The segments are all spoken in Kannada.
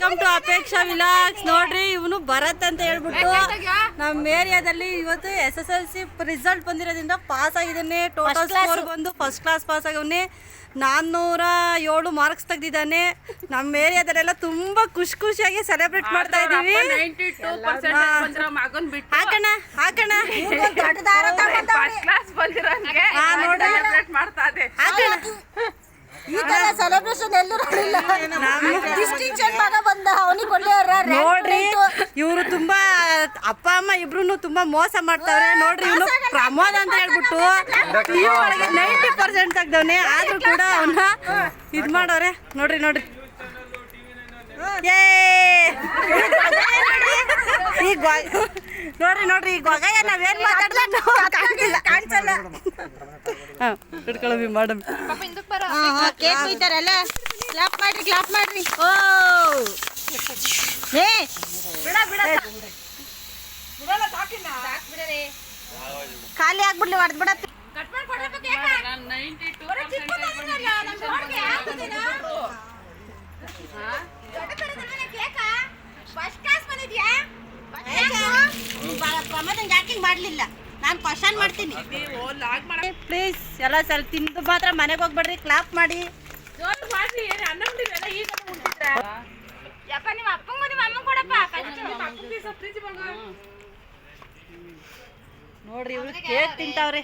Welcome to Apeksha vlogs. ನೋಡ್ರಿ ಇವನು ಭರತ್ ಅಂತ ಹೇಳ್ಬಿಟ್ಟು ನಮ್ಮ ಏರಿಯಾದಲ್ಲಿ ಇವತ್ತು SSLC ರಿಸಲ್ಟ್ ಬಂದಿರೋದ್ರಿಂದ ಪಾಸ್ ಆಗಿದ್ದಾನೆ. ಟೋಟಲ್ ಸ್ಕೋರ್ ಬಂದು ಫಸ್ಟ್ ಕ್ಲಾಸ್ ಪಾಸ್ ಆಗವನೆ. 407 ಮಾರ್ಕ್ಸ್ ತೆಗ್ದಿದ್ದಾನೆ. ನಮ್ಮ ಏರಿಯಾದಲ್ಲೆಲ್ಲ ತುಂಬಾ ಖುಷಿಯಾಗಿ ಸೆಲೆಬ್ರೇಟ್ ಮಾಡ್ತಾ ಇದೀವಿ. ಹಾಕಣ ಹಾಕಣ ಈ ತರ ಸೆಲೆಬ್ರೇಷನ್ ಎಲ್ಲೂ ಡಿಸ್ಟಿಂಕ್ಷನ್ ಮಗ ಬಂದ ಅವನಿಗೆ ಕೊಳ್ಳೇರ ನೋಡ್ರಿ. ಇವರು ತುಂಬಾ ಅಪ್ಪ ಅಮ್ಮ ಇಬ್ರು ತುಂಬಾ ಮೋಸ ಮಾಡ್ತಾವ್ರೆ. ನೋಡ್ರಿ ಇವನು ಪ್ರಮೋದ್ ಅಂತ ಹೇಳ್ಬಿಟ್ಟು PU ಒಳಗೆ 90% ತೆಗ್ದವನೆ. ಆದ್ರೂ ಕೂಡ ಅವನ್ನ ಇದ್ ಮಾಡೋರೆ. ನೋಡ್ರಿ ನೋಡ್ರಿ ನೋಡ್ರಿ ಈ ಗೊಗಯ್ಯ ನಾವೇನ್ ಮಾತಾಡ್ಲಿಲ್ಲ ಕಾಣಿಸಲ್ಲ. ಹಿಡ್ಕೊಳ್ಳಿ ಮೇಡಮ್ ಕೇಕ್ ಬೈತಾರಲ್ಲ. ಕ್ಲಾಪ್ ಮಾಡ್ರಿ ಓ ಏ ಖಾಲಿ ಆಗ್ಬಿಡ್ಲಿ ಹೊಡೆದ್ ಬಿಡ. ಪ್ರಮೋದಂಗೆ ಯಾಕಿಂಗ್ ಮಾಡ್ಲಿಲ್ಲ. ನಾನು ಕ್ವಶನ್ ಮಾಡ್ತೀನಿ ಪ್ಲೀಸ್. ಎಲ್ಲ ಸ್ವಲ್ಪ ತಿಂದು ಮಾತ್ರ ಮನೆಗೆ ಹೋಗ್ಬೇಡ್ರಿ. ಕ್ಲಾಪ್ ಮಾಡಿ ನೋಡ್ರಿ ಇವ್ರು ಕೇಕ್ ತಿಂತಾವ್ರೆ.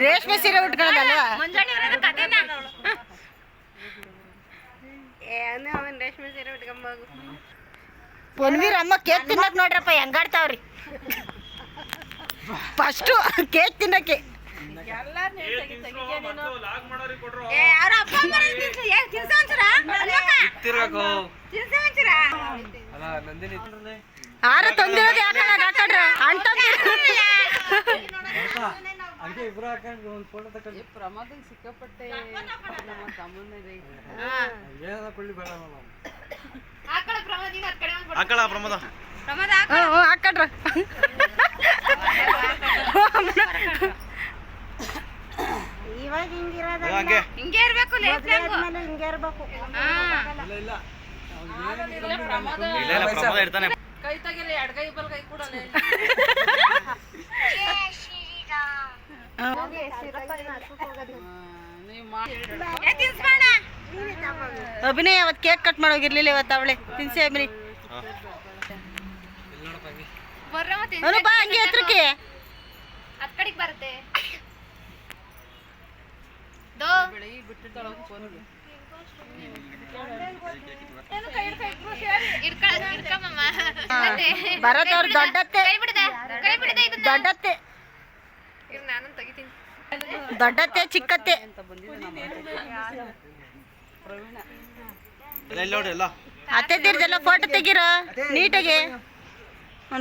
ರೇಷ್ಮೆ ಸೀರೆ ಉಟ್ಕೊಳ್ಳೋದಲ್ವಾ? ರೇಷ್ಮೆ ಸೀರೆ ಉಟ್ಕೊಂಬೋದು. ಪೊನ್ವೀರ್ ಅಮ್ಮ ಕೇಕ್ ತಿನ್ನಕ್ ನೋಡ್ರಪ್ಪ ಹೆಂಗಾಡ್ತಾವ್ರಿ. ಫಸ್ಟು ಕೇಕ್ ತಿನ್ನಕ್ಕೆ ಆರ ತಂದಿರೋದು ಯಾಕಂದ್ರೆ ಪ್ರಮಾದಕ್ಕೆ ಸಿಕ್ಕಾಪಟ್ಟೆ ಹಾಕಡ್ರ ಇವಾಗ ಹಿಂಗೆ ಇರ್ಬೇಕು. ಹಿಂಗೆ ಇರ್ಬೇಕು. ಕೈ ತೆಗಿರಿ, ಎಡಗೈ ಬಲ್ಗೈ ಕೂಡ ಅಭಿನಯ ಅವತ್ತು ಕೇಕ್ ಕಟ್ ಮಾಡೋಗಿರ್ಲಿಲ್ಲ. ಇವತ್ತು ಅವಳೆ ತಿನ್ಸಿ ಅಭಿನಯ್ ಬಾ ಹಂಗೆ ಹತ್ರಕ್ಕೆ ಬರುತ್ತೆ. ಭರತ್ ಅವ್ರ ದೊಡ್ಡತ್ತೆ ದೊಡ್ಡತ್ತೆ ದೊಡ್ಡತ್ತೆ ಚಿಕ್ಕತ್ತೆ ಅತ್ತೆ ತೀರ್ದೆಲ್ಲ ಫೋಟೋ ತೆಗೀರ ನೀಟಾಗಿ.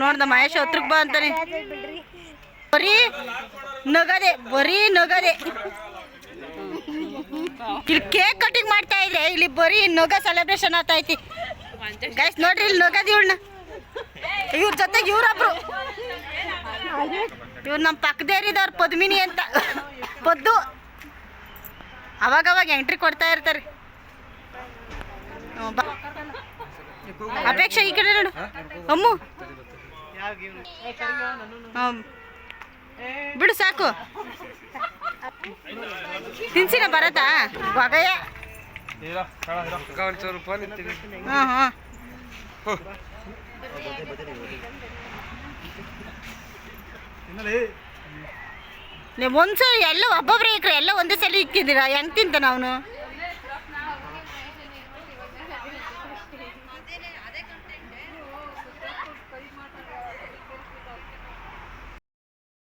ನೋಡ್ದ ಮಹೇಶ್ ಹತ್ರಕ್ ಬಾ ಅಂತಾನೆ. ಬರೀ ನಗದೆ ಇಲ್ಲಿ ಕೇಕ್ ಕಟಿಂಗ್ ಮಾಡ್ತಾ ಇದ್ರೆ ಇಲ್ಲಿ ಬರೀ ನಗ ಸೆಲೆಬ್ರೇಷನ್ ಆಗ್ತೈತಿ ಗೈಸ್. ನೋಡ್ರಿ ಇಲ್ಲಿ ನಗದಿ ಇವ್ರನ್ನ. ಇವ್ರ ಜೊತೆಗೆ ಇವ್ರೊಬ್ರು ಇವ್ರು ನಮ್ಮ ಪಕ್ಕದೇರಿದವ್ರು ಪದ್ಮಿನಿ ಅಂತ ಪದ್ದು ಅವಾಗವಾಗ ಎಂಟ್ರಿ ಕೊಡ್ತಾ ಇರ್ತಾರೆ. ಅಪೇಕ್ಷಾ ಈ ಕಡೆ ನೋಡು ಅಮ್ಮು. ಬಿಡು ಸಾಕು. ತಿನ್ಸಿನ ಬರತ್ತಾ ಬಗಯ್ಯ. ನೀವು ಒಂದ್ಸರಿ ಎಲ್ಲ ಒಬ್ಬೊಬ್ರೆ ಇಕ್ರೆ ಎಲ್ಲ ಒಂದೇ ಸಲ ಇಕ್ಕಿದ್ದೀರಾ. ಹೆಂಗ್ ತಿಂತಾನ ಅವನು?